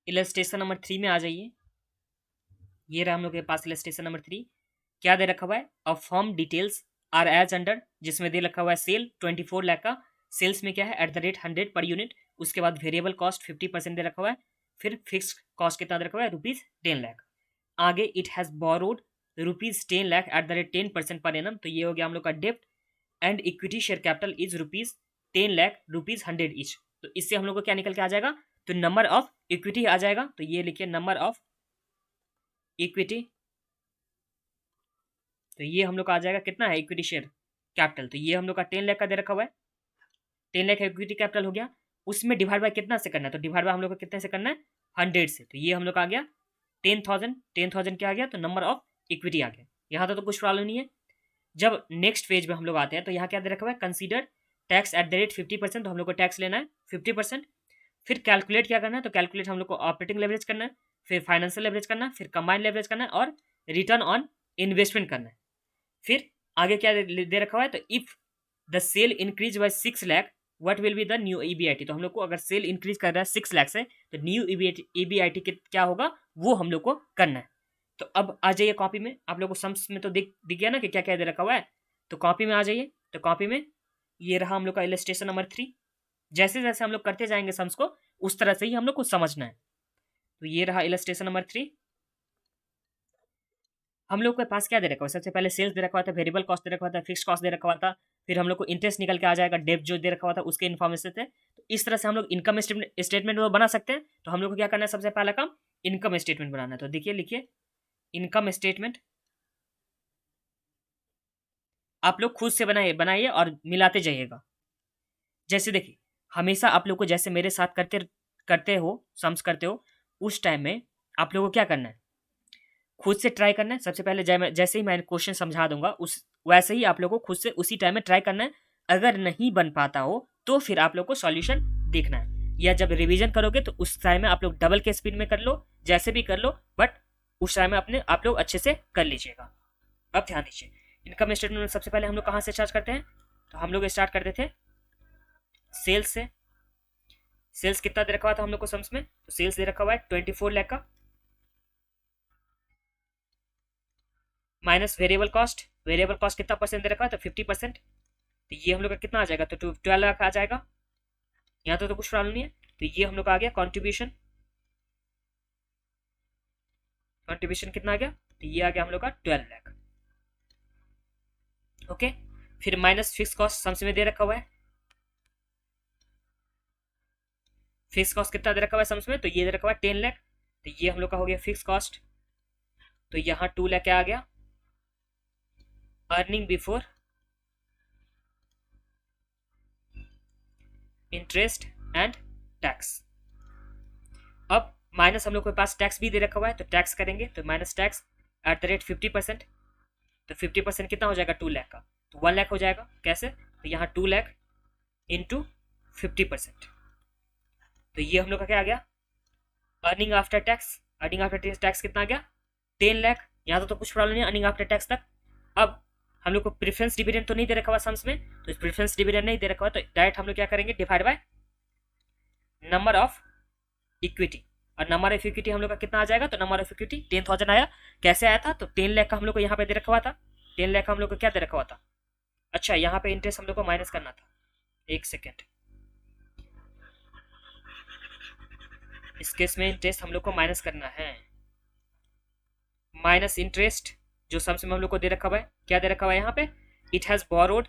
Illustration number 3 में आ जाइए। ये रहा हम लोग के पास इलस्ट्रेशन नंबर 3। क्या दे रखा हुआ है? A firm details are as under, जिसमें दे रखा हुआ है सेल 24 लाख का। सेल्स में क्या है? At the rate 100 per unit. उसके बाद वेरिएबल कॉस्ट 50% दे रखा हुआ है। फिर फिक्स कॉस्ट कितना दे रखा हुआ है? ₹10 लाख। आगे it has borrowed ₹10 lakh at the rate 10% per annum. तो ये हो गया हम लोग का डेप्ट। And equity share capital is ₹10 lakh, ₹100 each. तो इससे हम लोग को क्या निकल के आ जाएगा? तो नंबर ऑफ इक्विटी आ जाएगा। तो ये लिखिए नंबर ऑफ इक्विटी। तो ये हम लोग का आ जाएगा कितना है इक्विटी शेयर कैपिटल? तो ये हम लोग का 10 लाख का दे रखा हुआ है। 10 लाख इक्विटी कैपिटल हो गया। उसमें डिवाइड बाय कितना से करना है? तो डिवाइड बाय हम लोग को कितने से करना है? 100 से। तो ये हम लोग का आ गया 10,000। 10,000 क्या आ गया? तो नंबर ऑफ इक्विटी आ गया। यहाँ तो कुछ प्रॉब्लम नहीं है। जब नेक्स्ट पेज में हम लोग आते हैं तो यहाँ क्या दे रखा हुआ है? Consider tax at the rate 50%। तो हम लोग को टैक्स लेना है 50%। फिर कैलकुलेट क्या करना है? तो कैलकुलेट हम लोग को ऑपरेटिंग लेवरेज करना है, फिर फाइनेंशियल लेवरेज करना है, फिर कंबाइंड लेवरेज करना है और रिटर्न ऑन इन्वेस्टमेंट करना है। फिर आगे क्या दे रखा हुआ है? तो if the sale increase by 6 lakh what will be the new EBIT. तो हम लोग को अगर सेल इंक्रीज कर रहा है 6 लाख से तो न्यू ईबीआईटी क्या होगा वो हम लोग को करना है। तो अब आ जाइए कॉपी में। आप लोग को सम्स में तो दिख गया ना कि क्या क्या दे रखा हुआ है। तो कॉपी में आ जाइए। तो कॉपी में ये रहा हम लोग का इलस्ट्रेशन नंबर 3। जैसे जैसे हम लोग करते जाएंगे सम्स को उस तरह से ही हम लोग को समझना है। तो ये रहा इलस्ट्रेशन नंबर 3। हम लोग के पास क्या दे रखा हुआ है? सबसे पहले सेल्स दे रखा हुआ था, वेरिएबल कॉस्ट दे रखा हुआ था, फिक्स कॉस्ट दे रखा हुआ था। फिर हम लोग को इंटरेस्ट निकल के आ जाएगा, डेब्ट जो दे रखा हुआ था उसके इन्फॉर्मेशन थे। तो इस तरह से हम लोग इनकम स्टेटमेंट बना सकते हैं। तो हम लोग को क्या करना है? सबसे पहला काम इनकम स्टेटमेंट बनाना है। तो देखिए लिखिए इनकम स्टेटमेंट। आप लोग खुद से बनाइए बनाइए और मिलाते जाइएगा। जैसे देखिए हमेशा आप लोग को जैसे मेरे साथ करते करते हो सम्स करते हो उस टाइम में आप लोगों को क्या करना है? खुद से ट्राई करना है। सबसे पहले जैसे ही मैं क्वेश्चन समझा दूंगा उस वैसे ही आप लोगों को खुद से उसी टाइम में ट्राई करना है। अगर नहीं बन पाता हो तो फिर आप लोग को सॉल्यूशन देखना है, या जब रिवीजन करोगे तो उस टाइम में आप लोग डबल के स्पीड में कर लो, जैसे भी कर लो, बट उस टाइम में अपने आप लोग अच्छे से कर लीजिएगा। अब ध्यान दीजिए इनकम स्टेटमेंट में सबसे पहले हम लोग कहाँ से स्टार्ट करते हैं? तो हम लोग स्टार्ट करते थे सेल्स से। सेल्स कितना दे रखा हुआ था हम लोग को सम्स में? तो सेल्स दे रखा हुआ है 24 लाख का, minus variable cost. Variable cost कितना परसेंट दे रखा है? तो 50%। तो ये हम लोग का कितना आ जाएगा? तो 12 लाख आ जाएगा। यहाँ तो कुछ प्रॉब्लम नहीं है। तो ये हम लोग का आ गया कॉन्ट्रीब्यूशन। कॉन्ट्रीब्यूशन कितना आ गया? तो ये आ गया हम लोग का 12 लाख। ओके। फिर माइनस फिक्स कॉस्ट सम्स में दे रखा हुआ है। फिक्स कॉस्ट कितना दे रखा हुआ है सम्स में? तो ये दे रखा हुआ है 10 लाख। तो ये हम लोग का हो गया फिक्स कॉस्ट। तो यहाँ 2 लाख क्या आ गया? Earning before interest and tax. अब माइनस हम लोग के पास टैक्स भी दे रखा हुआ है। तो टैक्स करेंगे तो minus tax at the rate 50%। तो 50% कितना हो जाएगा? 2 लाख का। तो 1 लाख हो जाएगा। कैसे? तो यहाँ 2 लाख इंटू 50%। तो ये हम लोग का क्या आ गया? Earning after tax. Earning after tax कितना आ गया? 10 लाख। यहाँ तो कुछ प्रॉब्लम नहीं अर्निंग आफ्टर टैक्स तक। अब हम लोग को प्रेफरेंस डिविडेंड तो नहीं दे रखा हुआ सम्स में। तो प्रेफरेंस डिविडेंड नहीं दे रखा हुआ तो डायरेक्ट हम लोग क्या करेंगे? Divide by number of equity. और नंबर ऑफ इक्विटी हम लोग का कितना आ जाएगा? तो नंबर ऑफ इक्विटी 10,000 आया। कैसे आया था? तो 10 लाख का हम लोग को यहाँ पे दे रखा हुआ था। 10 लाख का हम लोग को क्या दे रखा हुआ था? अच्छा यहाँ पे इंटरेस्ट हम लोग को माइनस करना था। एक सेकेंड, इस केस में इंटरेस्ट हम लोग को माइनस करना है। माइनस इंटरेस्ट जो सम्स में हम लोग को दे रखा हुआ है। क्या दे रखा हुआ है यहाँ पे? It has borrowed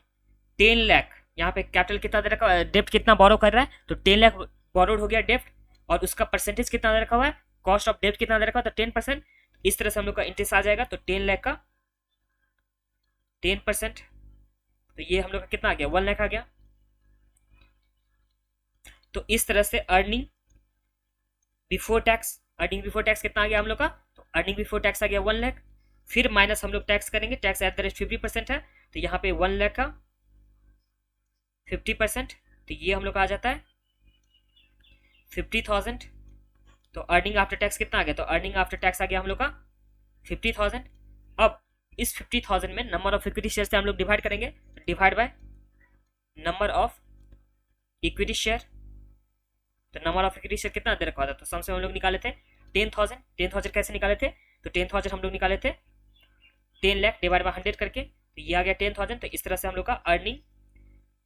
10 lakh. यहाँ पे कैपिटल कितना दे रखा हुआ है? डेप्ट कितना बोरो कर रहा है? तो 10 लाख बोरोड हो गया डेप्ट। और उसका परसेंटेज कितना दे रखा हुआ है? कॉस्ट ऑफ डेप्ट कितना दे रखा हुआ? तो 10%। इस तरह से हम लोग का इंटरेस्ट आ जाएगा। तो 10 लाख का 10%। तो ये हम लोग का कितना आ गया? 1 लाख आ गया। तो इस तरह से earning before tax, earning before tax कितना आ गया हम लोग का? तो अर्निंग बिफोर टैक्स आ गया 1 लाख। फिर माइनस हम लोग टैक्स करेंगे। टैक्स एट द रेट 50% है। तो यहाँ पे 1 लाख का 50%। तो ये हम लोग का आ जाता है 50,000। तो अर्निंग आफ्टर टैक्स कितना आ गया? तो अर्निंग आफ्टर टैक्स आ गया हम लोग का 50,000। अब इस 50,000 में नंबर ऑफ इक्विटी शेयर से हम लोग डिवाइड करेंगे। तो divide by number of equity share. तो नंबर ऑफ इक्विटी शेयर कितना दे रखा था, तो सम्स में हम लोग निकाले थे 10,000। 10,000 कैसे निकाले थे, तो 10,000 हम लोग निकाले थे 10 लाख डिवाइड बाय 100 करके, तो ये आ गया 10,000। तो इस तरह से हम लोग का अर्निंग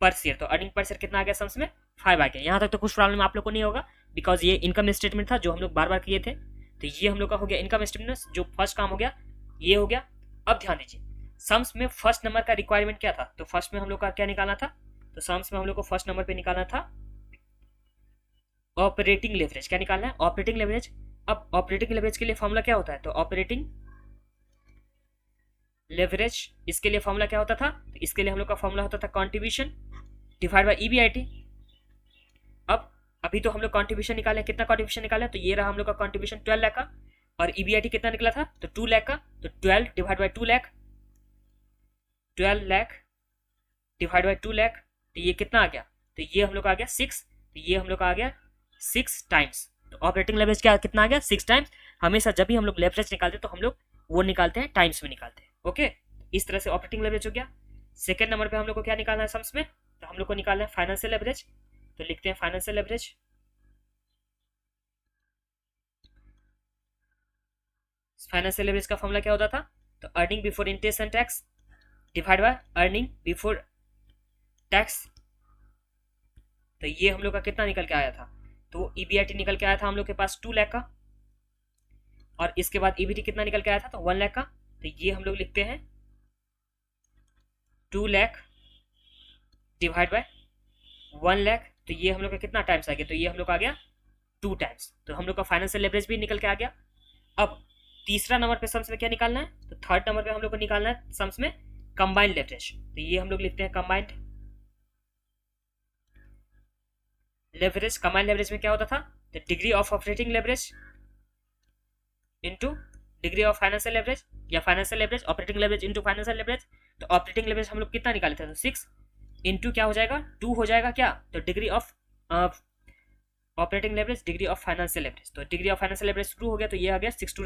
पर शेयर, तो अर्निंग पर शेयर कितना आ गया सम्स में 5 आ गया। यहाँ तक तो कुछ प्रॉब्लम आप लोग को नहीं होगा, बिकॉज ये इनकम स्टेटमेंट था जो हम लोग बार बार किए थे। तो ये हम लोग का हो गया इनकम स्टेटमेंट, जो फर्स्ट काम हो गया ये हो गया। अब ध्यान दीजिए सम्स में फर्स्ट नंबर का रिक्वायरमेंट क्या था, तो फर्स्ट में हम लोग का क्या निकालना था, तो सम्स में हम लोग को फर्स्ट नंबर पे निकालना था ऑपरेटिंग लेवरेज। क्या निकालना है, ऑपरेटिंग लेवरेज। अब ऑपरेटिंग लेवरेज के लिए फॉर्मूला क्या होता है, तो ऑपरेटिंग लेवरेज इसके लिए फॉर्मूला क्या होता था, तो इसके लिए हम लोग का फॉर्मूला होता था कंट्रीब्यूशन डिवाइड बाय ईबीआईटी। अब अभी तो हम लोग कंट्रीब्यूशन निकाले, कितना कंट्रीब्यूशन निकाले, तो ये रहा हम लोग का कंट्रीब्यूशन 12 लाख का, और ईबीआईटी कितना निकला था, तो 2 लाख का। तो 12 divide by 2 lakh, 12 lakh divide by 2 lakh, तो ये कितना आ गया, तो ये हम लोग का आ गया 6। तो ये हम लोग का आ गया 6 टाइम्स। तो ऑपरेटिंग लेवरेज क्या कितना आ गया 6 टाइम्स। हमेशा जब भी हम लोग लेवरेज निकालते हैं तो हम लोग वो निकालते हैं टाइम्स में निकालते हैं। ओके, इस तरह से ऑपरेटिंग लेवरेज हो गया। सेकंड नंबर पे हम लोग को क्या निकालना है सम्स में, तो हम लोग को निकालना है फाइनेंशियल लेवरेज। तो लिखते हैं फाइनेंशियल लेवरेज। फाइनेंशियल लेवरेज का फॉर्मूला क्या होता था, तो earning before interest and tax divide by earning before tax. तो ये हम लोग का कितना निकल के आया था, तो ईबीआईटी निकल के आया था हम लोग के पास 2 लाख का, और इसके बाद ईबीटी कितना निकल के आया था, तो 1 लाख का। तो ये हम लोग लिखते हैं 2 लाख डिवाइड बाय 1 लाख। तो ये हम लोग का कितना टाइम्स आ गया, तो ये हम लोग का आ गया 2 टाइम्स। तो हम लोग का फाइनेंशियल लेवरेज भी निकल के आ गया। अब तीसरा नंबर पे सम्स में क्या निकालना है, तो थर्ड नंबर पे हम लोग को निकालना है सम्स में कंबाइंड लेवरेज। तो ये हम लोग लिखते हैं कंबाइंड लेवरेज। कंबाइंड लेवरेज में क्या होता था, तो degree of operating leverage into degree of financial leverage, या financial leverage operating leverage into financial leverage. तो ऑपरेटिंग लेवरेज हम लोग कितना निकाले थे, तो 6 इनटू क्या हो जाएगा 2 हो जाएगा क्या, तो degree of operating leverage degree of financial leverage. तो डिग्री ऑफ फाइनेंशियल लेवरेज 2 हो गया, तो ये आ गया 6 2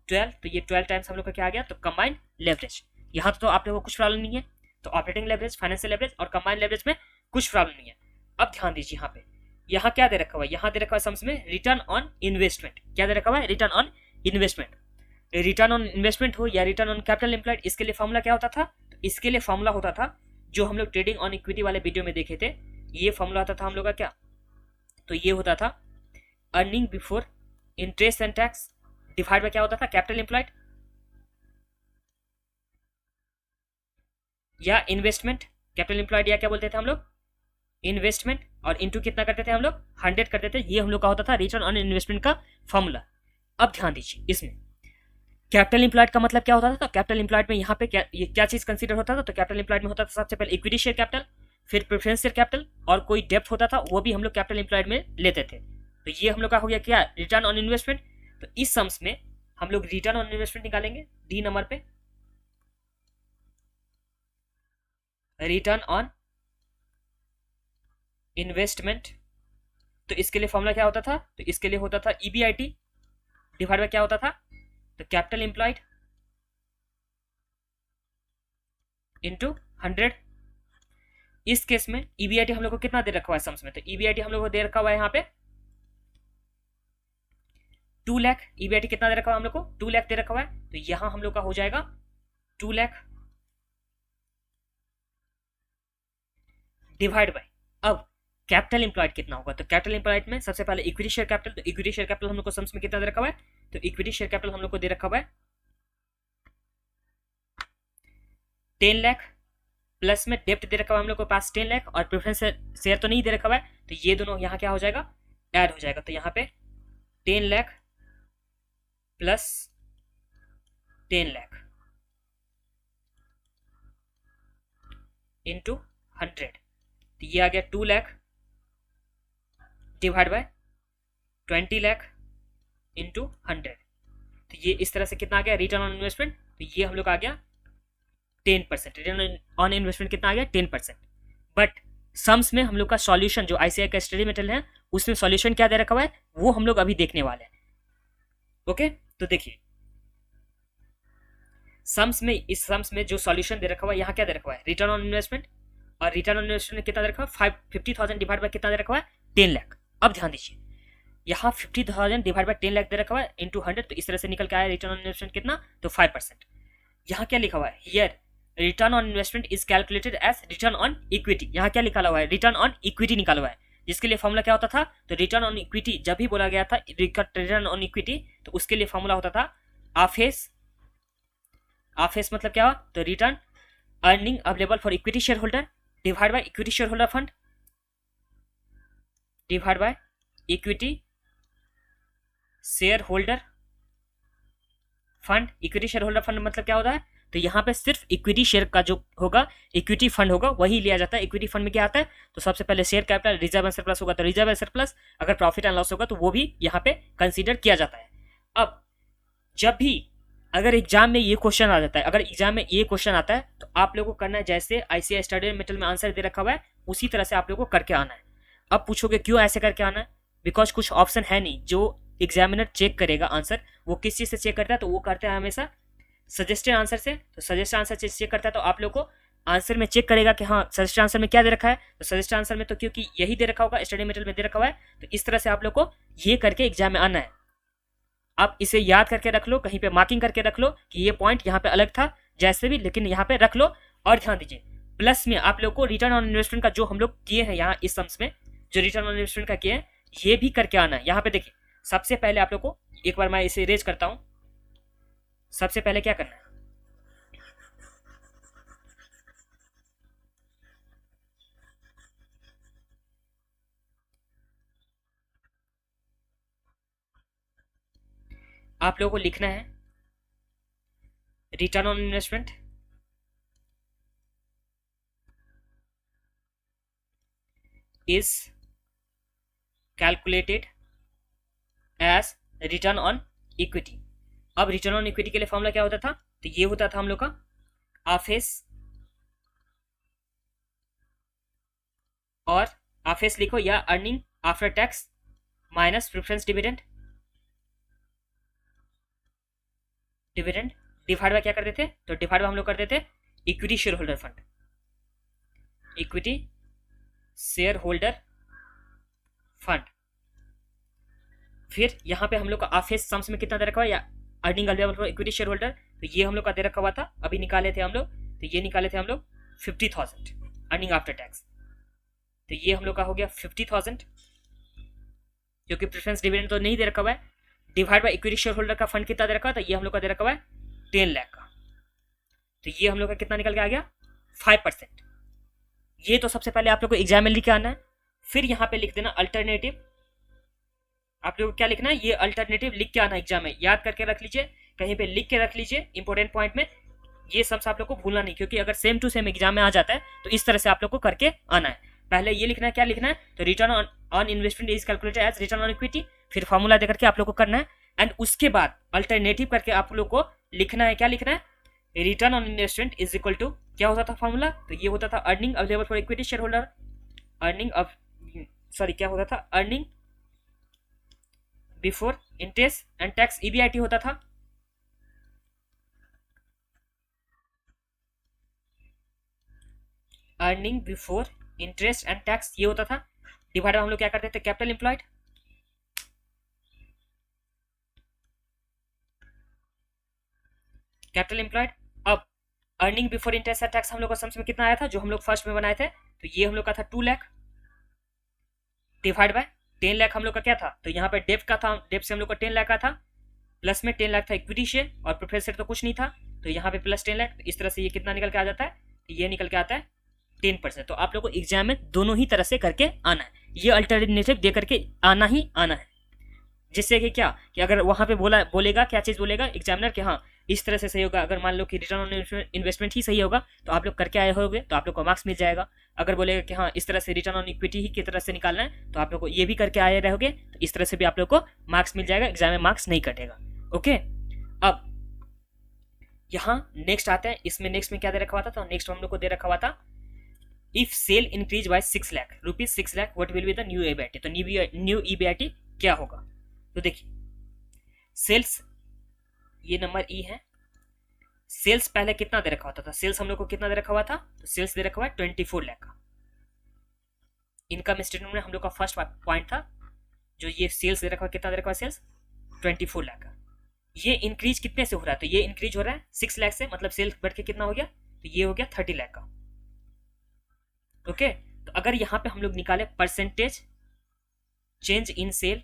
12। तो ये 12 टाइम्स हम लोग का क्या आ गया, तो कंबाइंड लेवरेज। यहाँ तो आप लोगों को कुछ प्रॉब्लम नहीं है, तो ऑपरेटिंग लेवरेज फाइनेंशियल लेवरेज और कंबाइंड लेवरेज में कुछ प्रॉब्लम नहीं है। अब ध्यान दीजिए यहाँ पे, यहाँ क्या दे रखा हुआ है, यहाँ दे रखा है सम्स में रिटर्न ऑन इन्वेस्टमेंट। क्या दे रखा हुआ है, return on investment. Return on investment हो या रिटर्न ऑन कैपिटल एम्प्लॉयड, इसके लिए फॉर्मूला क्या होता था, तो इसके लिए फॉर्मूला होता था जो हम लोग ट्रेडिंग ऑन इक्विटी वाले वीडियो में देखे थे। ये फॉर्मूला होता था हम लोग का क्या, तो ये होता था earning before interest and tax divide by क्या होता था कैपिटल एम्प्लॉयड या इन्वेस्टमेंट। कैपिटल एम्प्लॉयड या क्या बोलते थे हम लोग, इन्वेस्टमेंट, और इनटू कितना करते थे हम लोग 100 करते थे। ये हम लोग का होता था रिटर्न ऑन इन्वेस्टमेंट का फॉर्मूला। अब ध्यान दीजिए इसमें कैपिटल एम्प्लॉयड का मतलब क्या होता था, तो कैपिटल एम्प्लॉयड में यहाँ पे क्या चीज कंसीडर होता था, तो कैपिटल एम्प्लॉयड में होता था सबसे पहले इक्विटी शेयर कैपिटल, फिर प्रेफरेंस शेयर कैपिटल, और कोई डेप्ट होता था वो भी हम लोग कैपिटल एम्प्लॉयड में लेते थे। तो ये हम लोग का हो गया क्या, रिटर्न ऑन इन्वेस्टमेंट। तो इस सम्स में हम लोग रिटर्न ऑन इन्वेस्टमेंट निकालेंगे डी नंबर पे, रिटर्न ऑन इन्वेस्टमेंट। तो इसके लिए फॉर्मूला क्या होता था, तो इसके लिए होता था ईबीआईटी डिवाइड बाय क्या होता था, तो कैपिटल एम्प्लॉयड इनटू 100। इस केस में ईबीआईटी हम लोग को कितना दे रखा हुआ है सम्स में, तो ईबीआईटी हम लोग को दे रखा हुआ है यहाँ पे 2 लाख। ईबीआईटी कितना दे रखा हुआ है हम लोग को, 2 लाख दे रखा हुआ है। तो यहां हम लोग का हो जाएगा 2 लाख डिवाइड बाय, अब कैपिटल एम्प्लॉयड कितना होगा, तो कैपिटल एम्प्लॉयड में सबसे पहले इक्विटी शेयर कैपिटल। तो इक्विटी शेयर कैपिटल हम लोग को सम्स में कितना दे रखा हुआ है, तो इक्विटी शेयर कैपिटल हम लोग को दे रखा हुआ है 10 लाख, प्लस में डेप्ट दे रखा हुआ है हम लोग के पास 10 लाख, और प्रेफरेंस शेयर तो नहीं दे रखा हुआ है। तो ये दोनों यहाँ क्या हो जाएगा, ऐड हो जाएगा। तो यहाँ पे 10 लाख प्लस 10 लाख इंटू 100, तो ये आ गया 2 lakh divide by 20 lakh into 100। तो ये इस तरह से कितना आ गया रिटर्न ऑन इन्वेस्टमेंट, तो ये हम लोग आ गया 10%। रिटर्न ऑन इन्वेस्टमेंट कितना आ गया 10%। बट सम्स में हम लोग का सॉल्यूशन जो आईसीआई का स्टडी मटेरियल है उसमें सॉल्यूशन क्या दे रखा हुआ है वो हम लोग अभी देखने वाले हैं। ओके, तो देखिए सम्स में, इस सम्स में जो सॉल्यूशन दे रखा हुआ है यहाँ क्या दे रखा हुआ है रिटर्न ऑन इन्वेस्टमेंट, और रिटर्न ऑन इन्वेस्टमेंट कितना दे रखा हुआ है 50,000 डिवाइड बाय कितना दे रखा हुआ है 10 लाख। अब ध्यान दीजिए, यहाँ 50,000 डिवाइड बाय 10 लाख दे रखा हुआ है इंटू 100, तो इस तरह से निकल के आया रिटर्न ऑन इन्वेस्टमेंट कितना, तो 5%। यहाँ क्या लिखा हुआ है, here return on investment is calculated as return on equity. यहाँ क्या लिखा हुआ है, रिटर्न ऑन इक्विटी निकाला हुआ है, जिसके लिए फॉर्मूला क्या होता था, तो रिटर्न ऑन इक्विटी जब भी बोला गया था रिटर्न ऑन इक्विटी, तो उसके लिए फॉर्मूला होता था आफेस। आफेस मतलब क्या हुआ, तो return earning available for equity share holder divide by equity share holder fund divide by equity share holder fund. Equity share holder fund मतलब क्या होता है, तो यहाँ पे सिर्फ इक्विटी शेयर का जो होगा, इक्विटी फंड होगा, वही लिया जाता है। इक्विटी फंड में क्या आता है, तो सबसे पहले share capital, reserve and surplus होगा तो रिजर्व एंड सरप्लस, अगर प्रॉफिट एंड लॉस होगा तो वो भी यहाँ पे कंसीडर किया जाता है। अब जब भी अगर एग्जाम में ये क्वेश्चन आ जाता है, अगर एग्जाम में ये क्वेश्चन आता है, तो आप लोगों को करना है जैसे आईसीआई स्टैंडर्ड मेटल में आंसर दे रखा हुआ है, उसी तरह से आप लोगों को करके आना है। अब पूछोगे क्यों ऐसे करके आना है, बिकॉज कुछ ऑप्शन है नहीं जो एग्जामिनर चेक करेगा आंसर, वो किस चीज से चेक करता है, तो वो करता है हमेशा सजेस्टेड आंसर से। तो सजेस्टेड आंसर से चेक करता है, तो आप लोग को आंसर में चेक करेगा कि हाँ सजेस्टेड आंसर में क्या दे रखा है, तो सजेस्टेड आंसर में तो क्योंकि यही दे रखा होगा, स्टडी मेटेरियल में दे रखा हुआ है, तो इस तरह से आप लोग को ये करके एग्जाम में आना है। आप इसे याद करके रख लो, कहीं पे मार्किंग करके रख लो कि ये पॉइंट यहाँ पे अलग था जैसे भी, लेकिन यहाँ पे रख लो। और ध्यान दीजिए, प्लस में आप लोग को रिटर्न ऑन इन्वेस्टमेंट का जो हम लोग किए हैं यहाँ इस सम्स में, जो रिटर्न ऑन इन्वेस्टमेंट का किए हैं, ये भी करके आना है। यहाँ पे देखिए, सबसे पहले आप लोग को एक बार मैं इसे इरेज करता हूं। सबसे पहले क्या करना है, आप लोगों को लिखना है return on investment is calculated as return on equity. अब रिटर्न ऑन इक्विटी के लिए फॉर्मूला क्या होता था, तो ये होता था हम लोग का आफेस, और आफेस लिखो या earning after tax minus preference dividend divide by क्या करते थे, तो डिवाइड बाय हम लोग करते थे equity share holder fund, equity share holder fund. फिर यहाँ पे हम लोग का आफेस सम्स में कितना दे रखा हुआ है, या earning available for equity share holder, तो ये हम लोग का दे रखा हुआ था, अभी निकाले थे हम लोग, तो ये निकाले थे हम लोग 50,000 अर्निंग आफ्टर टैक्स, तो ये हम लोग का हो गया 50,000, क्योंकि प्रेफरेंस डिविडेंड तो नहीं दे रखा हुआ है। Divide by equity share holder का फंड कितना दे रखा हुआ, तो ये हम लोग का दे रखा हुआ है 10 लाख का, तो ये हम लोग का कितना निकल के आ गया 5%। ये तो सबसे पहले आप लोग को एग्जाम में लिख के आना है। फिर यहाँ पे लिख देना अल्टरनेटिव, आप लोग को क्या लिखना है, ये अल्टरनेटिव लिख के आना एग्जाम में, याद करके रख लीजिए, कहीं पे लिख के रख लीजिए इंपॉर्टेंट पॉइंट में, ये सब आप लोग को भूलना नहीं, क्योंकि अगर सेम टू सेम एग्जाम में आ जाता है तो इस तरह से आप लोग को करके आना है। पहले ये लिखना है, क्या लिखना है, तो return on investment is calculated as return on equity, फिर फॉर्मूला देकर के आप लोग को करना है, एंड उसके बाद अल्टरनेटिव करके आप लोग को लिखना है, क्या लिखना है, return on investment is equal to क्या होता था फॉर्मूला, तो ये होता था earning available for equity share holder, क्या होता था, earning before interest and tax, EBIT होता था, earning before interest and tax ये होता था, डिवाइड हम लोग क्या करते थे कैपिटल एम्प्लॉयड, कैपिटल एम्प्लॉयड। अब earning before interest and tax हम लोग का सम्स में कितना आया था, जो हम लोग फर्स्ट में बनाए थे, तो ये हम लोग का था 2 लाख डिवाइड बाय 10 लाख हम लोग का क्या था, तो यहाँ पे डेप्ट का था, डेप्ट से हम लोग का 10 लाख का था, प्लस में 10 लाख था इक्विटी शेयर, और प्रेफरेंस शेयर तो कुछ नहीं था, तो यहाँ पे प्लस 10 लाख, तो इस तरह से ये कितना निकल के आ जाता है, ये निकल के आता है 10%। तो आप लोग को एग्जाम में दोनों ही तरह से करके आना है, ये अल्टरनेटिव दे करके आना ही आना है, जिससे कि क्या कि अगर वहां पे बोलेगा क्या चीज बोलेगा एग्जामिनर कि हाँ इस तरह से सही होगा, अगर मान लो कि रिटर्न ऑन इन्वेस्टमेंट ही सही होगा तो आप लोग करके आए होगे तो आप लोग को मार्क्स मिल जाएगा। अगर बोलेगा कि हाँ इस तरह से रिटर्न ऑन इक्विटी ही की तरह से निकालना है तो आप लोग को ये भी करके आए रहोगे, तो इस तरह से भी आप लोग को मार्क्स मिल जाएगा, एग्जाम में मार्क्स नहीं कटेगा। ओके, अब यहाँ नेक्स्ट आता है, इसमें नेक्स्ट में क्या दे रखा हुआ था, तो नेक्स्ट हम लोग को दे रखा हुआ था if sale increase by 6 lakh rupees 6 lakh what will be the new EBIT, तो न्यू ईबीआईटी क्या होगा, तो देखिए सेल्स ये नंबर ई है, सेल्स पहले कितना दे रखा होता था, सेल्स हम लोग को कितना दे रखा हुआ था, तो सेल्स दे रखा हुआ है 24 लाख का। इनकम स्टेटमेंट में हम लोग का फर्स्ट पॉइंट था जो ये सेल्स दे रखा है, कितना दे रखा है सेल्स 24 लाख का। ये इंक्रीज कितने से हो रहा है, तो ये इंक्रीज हो रहा है 6 लाख से, मतलब सेल्स बढ़ के कितना हो गया, तो ये हो गया 30 लाख का। ओके, तो अगर यहाँ पे हम लोग निकाले percentage change in sale,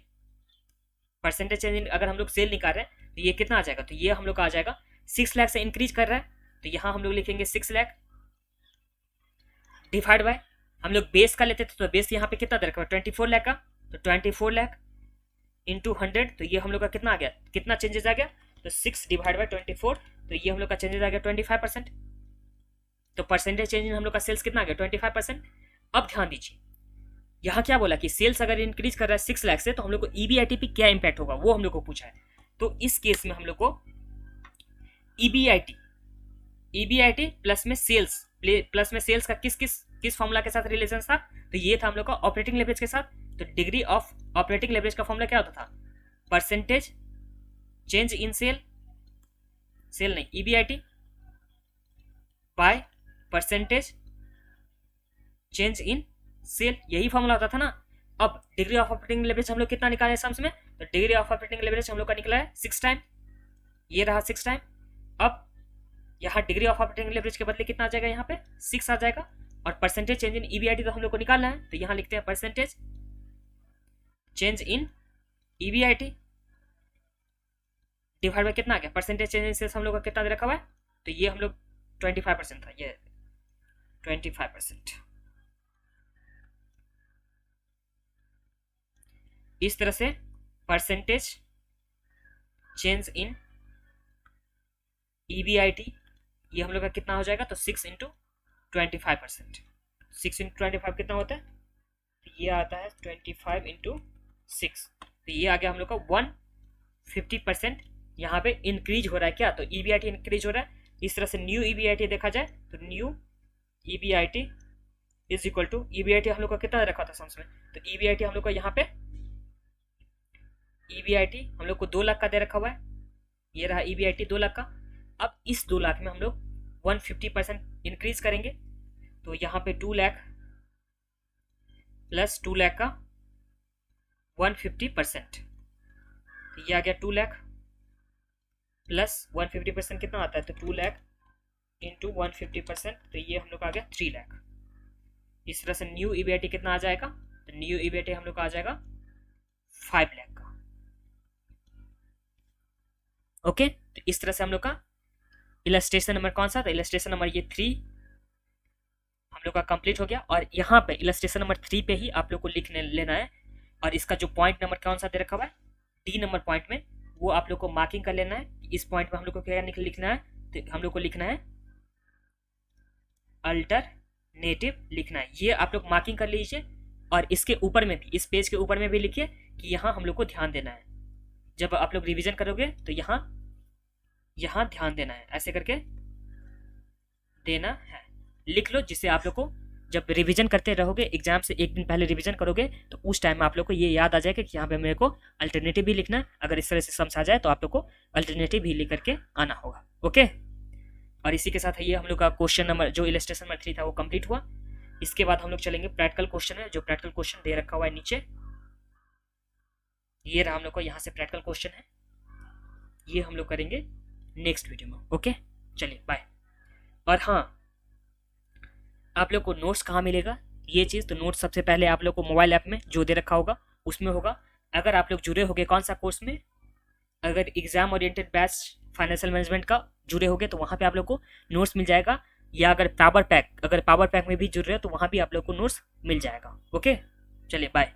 percentage change in, अगर हम लोग सेल निकाल रहे हैं तो ये कितना आ जाएगा, तो ये हम लोग का आ जाएगा 6 लाख से इंक्रीज कर रहा है, तो यहाँ हम लोग लिखेंगे 6 लाख डिवाइड बाय, हम लोग बेस का लेते थे तो बेस यहाँ पे कितना दे रखा है 24 लाख का, तो 24 लाख इंटू 100, तो ये हम लोग का कितना आ गया, कितना चेंजेस आ गया, तो 6 डिवाइड बाय 24, तो ये हम लोग का चेंजेस आ गया 25%। तो परसेंटेज चेंज इन हम लोग का सेल्स कितना आ गया 25%। अब ध्यान दीजिए, यहाँ क्या बोला कि सेल्स अगर इंक्रीज कर रहा है 6 लाख से, तो हम लोग को ईबीआईटी पे क्या इंपैक्ट होगा वो हम लोग को पूछा है। तो इस केस में हम लोग को ईबीआईटी प्लस में सेल्स का किस फॉर्मूला के साथ रिलेशन था, तो ये था हम लोग का ऑपरेटिंग लेवरेज के साथ। तो डिग्री ऑफ ऑपरेटिंग लेवरेज का फॉर्मूला क्या होता था, परसेंटेज चेंज इन सेल नहीं EBIT by percentage change in sale, यही फॉर्मूला होता था ना। अब डिग्री ऑफ ऑपरेटिंग लेवरेज हम लोग कितना निकाले सम्स में, तो डिग्री ऑफ ऑपरेटिंग लेवरेज हम लोग का निकला है 6 टाइम, ये रहा 6 टाइम। अब यहाँ डिग्री ऑफ ऑपरेटिंग लेवरेज के बदले कितना आ जाएगा, यहाँ पे 6 आ जाएगा, और परसेंटेज चेंज इन ईबीआईटी तो हम लोग को निकालना है, तो यहाँ लिखते हैं percentage change in EBIT divide by कितना आ गया, परसेंटेज चेंज इन सेल्स हम लोग का कितना दे रखा हुआ है, तो ये हम लोग 25% था, ये 25%। इस तरह से परसेंटेज चेंज इन ईबीआईटी ये हम लोग का कितना हो जाएगा, तो 6 इंटू 25%, 6 इंटू 25 कितना होता है, तो ये आता है 25 इंटू 6, तो ये आ गया हम लोग का 150% यहाँ पे इंक्रीज हो रहा है क्या, तो ईबीआईटी इंक्रीज हो रहा है। इस तरह से न्यू ईबीआईटी देखा जाए तो new EBIT is equal to, EBIT हम लोग का कितना रखा था सम्स में, तो ईबीआईटी हम लोग का यहाँ पे ईबीआईटी हम लोग को 2 लाख का दे रखा हुआ है, ये रहा ईबीआईटी 2 लाख का। अब इस 2 लाख में हम लोग 150% इंक्रीज करेंगे, तो यहाँ पे 2 लाख प्लस 2 लाख का 150%, तो ये आ गया 2 लाख प्लस 150% कितना आता है, तो 2 लाख इंटू 150%, तो ये हम लोग का आ गया 3 लाख। इस तरह से न्यू ईबीआईटी कितना आ जाएगा, तो न्यू ईबीआईटी हम लोग का आ जाएगा 5 लाख का। ओके, तो इस तरह से हम लोग का इलस्ट्रेशन नंबर कौन सा था, इलस्ट्रेशन नंबर ये 3 हम लोग का कंप्लीट हो गया। और यहाँ पे इलस्ट्रेशन नंबर 3 पे ही आप लोग को लिख लेना है, और इसका जो पॉइंट नंबर कौन सा दे रखा हुआ है डी नंबर पॉइंट में, वो आप लोग को मार्किंग कर लेना है। इस पॉइंट में हम लोग को क्या लिखना है, तो हम लोग को लिखना है अल्टरनेटिव लिखना है, ये आप लोग मार्किंग कर लीजिए। और इसके ऊपर में भी, इस पेज के ऊपर में भी लिखिए कि यहाँ हम लोग को ध्यान देना है, जब आप लोग रिवीजन करोगे तो यहाँ ध्यान देना है, ऐसे करके देना है, लिख लो, जिससे आप लोग को जब रिवीजन करते रहोगे, एग्जाम से एक दिन पहले रिवीजन करोगे, तो उस टाइम आप लोग को ये याद आ जाएगा कि यहाँ पे मेरे को अल्टरनेटिव भी लिखना है। अगर इस तरह से समझ आ जाए तो आप लोग को अल्टरनेटिव भी लिख करके आना होगा। ओके, और इसी के साथ ये हम लोग का क्वेश्चन नंबर जो इलस्ट्रेशन नंबर 3 था वो कंप्लीट हुआ। इसके बाद हम लोग चलेंगे प्रैक्टिकल क्वेश्चन में, जो प्रैक्टिकल क्वेश्चन दे रखा हुआ है नीचे, ये रहा हम लोग को यहाँ से प्रैक्टिकल क्वेश्चन है, ये हम लोग करेंगे नेक्स्ट वीडियो में। ओके, चलिए बाय। और हाँ, आप लोग को नोट्स कहाँ मिलेगा ये चीज़, तो नोट्स सबसे पहले आप लोग को मोबाइल ऐप में जो दे रखा होगा उसमें होगा। अगर आप लोग जुड़े होगे कौन सा कोर्स में, अगर exam oriented batch financial management का जुड़े होगे तो वहाँ पे आप लोग को नोट्स मिल जाएगा, या अगर पावर पैक में भी जुड़ रहे हो तो वहाँ भी आप लोग को नोट्स मिल जाएगा। ओके, चलिए बाय।